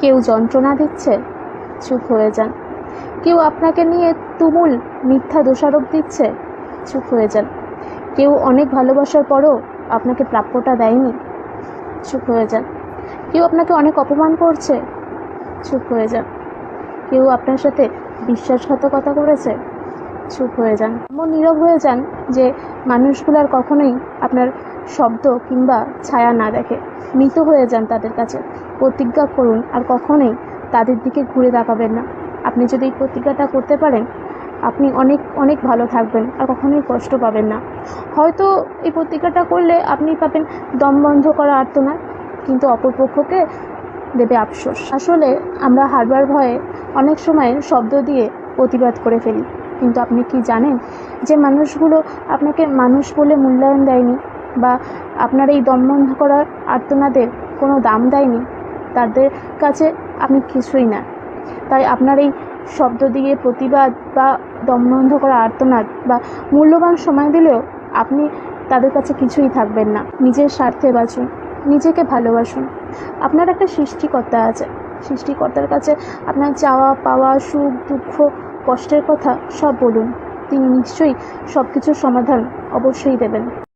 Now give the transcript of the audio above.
কেউ যন্ত্রণা দিচ্ছে, চুপ হয়ে যান। কেউ আপনাকে নিয়ে তুমুল মিথ্যা দোষারোপ দিচ্ছে, চুপ হয়ে যান। কেউ অনেক ভালোবাসার পরও আপনাকে প্রাপ্যটা দেয়নি, চুপ হয়ে যান। কেউ আপনাকে অনেক অপমান করছে, চুপ হয়ে যান। কেউ আপনার সাথে বিশ্বাসঘাতকতা করেছে, চুপ হয়ে যান। এমন নীরব হয়ে যান যে মানুষগুলো আর কখনোই আপনার শব্দ কিংবা ছায়া না দেখে। মৃত হয়ে যান তাদের কাছে। প্রতিজ্ঞা করুন আর কখনোই তাদের দিকে ঘুরে তাকাবেন না। আপনি যদি এই প্রতিজ্ঞাটা করতে পারেন, আপনি অনেক অনেক ভালো থাকবেন আর কখনোই কষ্ট পাবেন না। হয়তো এই প্রতিজ্ঞাটা করলে আপনি পাবেন দম বন্ধ করা আর্তনাদ, কিন্তু অপরপক্ষকে দেবে আফসোস। আসলে আমরা হারবার ভয়ে অনেক সময় শব্দ দিয়ে প্রতিবাদ করে ফেলি, কিন্তু আপনি কি জানেন যে মানুষগুলো আপনাকে মানুষ বলে মূল্যায়ন দেয়নি, বা আপনার এই দম বন্ধ করার আর্তনাদের কোনো দাম দেয়নি? তাদের কাছে আপনি কিছুই না। তাই আপনার এই শব্দ দিয়ে প্রতিবাদ বা দম বন্ধ করা আর্তনাদ বা মূল্যবান সময় দিলেও আপনি তাদের কাছে কিছুই থাকবেন না। নিজের স্বার্থে বাঁচুন, নিজেকে ভালোবাসুন। আপনার একটা সৃষ্টিকর্তা আছে। সৃষ্টিকর্তার কাছে আপনার চাওয়া পাওয়া, সুখ দুঃখ, কষ্টের কথা সব বলুন। তিনি নিশ্চয়ই সব কিছুর সমাধান অবশ্যই দেবেন।